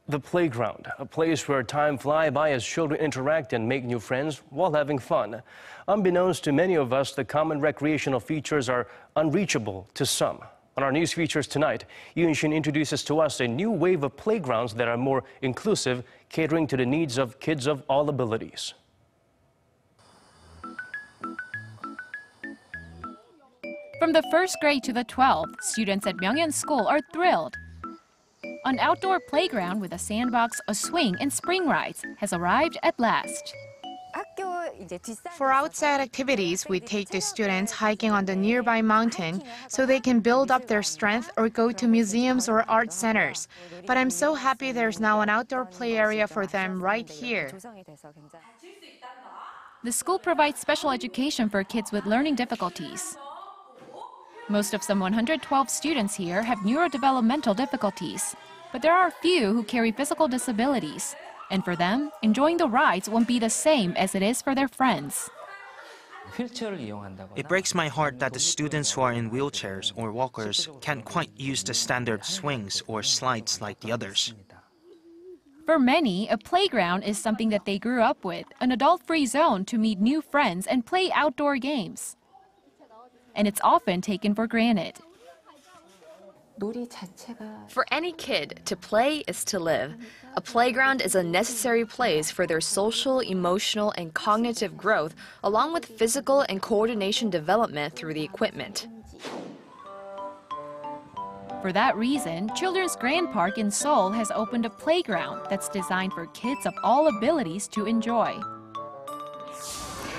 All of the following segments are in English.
The playground, a place where time flies by as children interact and make new friends while having fun. Unbeknownst to many of us, the common recreational features are unreachable to some. On our news features tonight, Lee Unshin introduces to us a new wave of playgrounds that are more inclusive, catering to the needs of kids of all abilities. From the first grade to the 12th, students at Myunghyun School are thrilled. An outdoor playground with a sandbox, a swing, and spring rides has arrived at last. For outside activities, we take the students hiking on the nearby mountain so they can build up their strength or go to museums or art centers. But I'm so happy there's now an outdoor play area for them right here. The school provides special education for kids with learning difficulties. Most of some 112 students here have neurodevelopmental difficulties, but there are a few who carry physical disabilities. And for them, enjoying the rides won't be the same as it is for their friends. It breaks my heart that the students who are in wheelchairs or walkers can't quite use the standard swings or slides like the others. For many, a playground is something that they grew up with, an adult-free zone to meet new friends and play outdoor games. And it's often taken for granted. For any kid, to play is to live. A playground is a necessary place for their social, emotional, and cognitive growth, along with physical and coordination development through the equipment. For that reason, Children's Grand Park in Seoul has opened a playground that's designed for kids of all abilities to enjoy.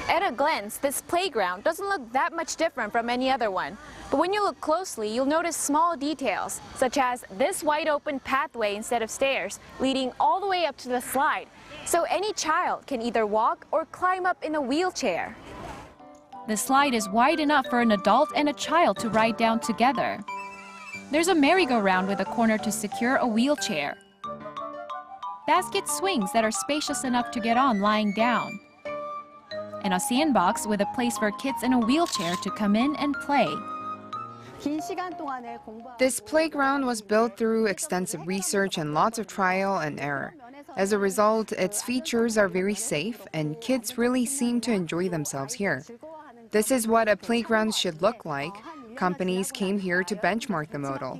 At a glance, this playground doesn't look that much different from any other one. But when you look closely, you'll notice small details, such as this wide-open pathway instead of stairs, leading all the way up to the slide. So any child can either walk or climb up in a wheelchair. The slide is wide enough for an adult and a child to ride down together. There's a merry-go-round with a corner to secure a wheelchair. Basket swings that are spacious enough to get on lying down. And a sandbox with a place for kids in a wheelchair to come in and play. This playground was built through extensive research and lots of trial and error. As a result, its features are very safe and kids really seem to enjoy themselves here. This is what a playground should look like. Companies came here to benchmark the model.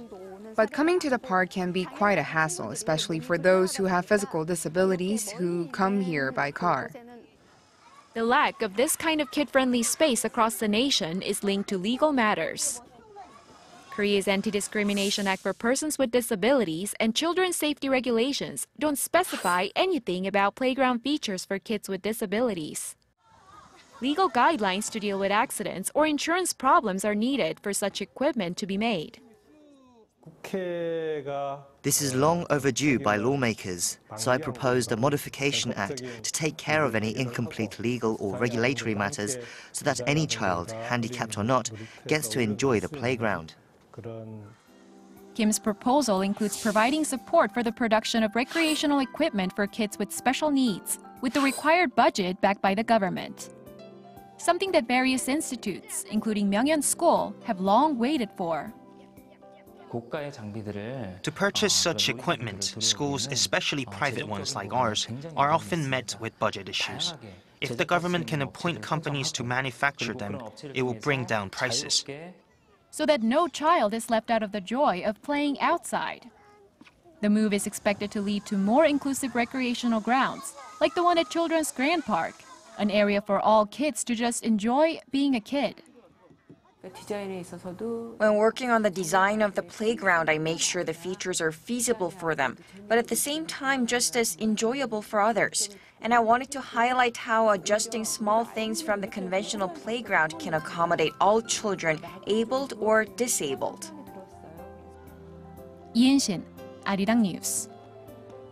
But coming to the park can be quite a hassle, especially for those who have physical disabilities who come here by car. The lack of this kind of kid-friendly space across the nation is linked to legal matters. Korea's Anti-Discrimination Act for Persons with Disabilities and children's safety regulations don't specify anything about playground features for kids with disabilities. Legal guidelines to deal with accidents or insurance problems are needed for such equipment to be made. This is long overdue by lawmakers, so I proposed a modification act to take care of any incomplete legal or regulatory matters so that any child, handicapped or not, gets to enjoy the playground. Kim's proposal includes providing support for the production of recreational equipment for kids with special needs, with the required budget backed by the government. Something that various institutes, including Myunghyun School, have long waited for. To purchase such equipment, schools, especially private ones like ours, are often met with budget issues. If the government can appoint companies to manufacture them, it will bring down prices. So that no child is left out of the joy of playing outside. The move is expected to lead to more inclusive recreational grounds, like the one at Children's Grand Park, an area for all kids to just enjoy being a kid. When working on the design of the playground, I make sure the features are feasible for them, but at the same time just as enjoyable for others. And I wanted to highlight how adjusting small things from the conventional playground can accommodate all children, abled or disabled. Lee Unshin, Arirang News.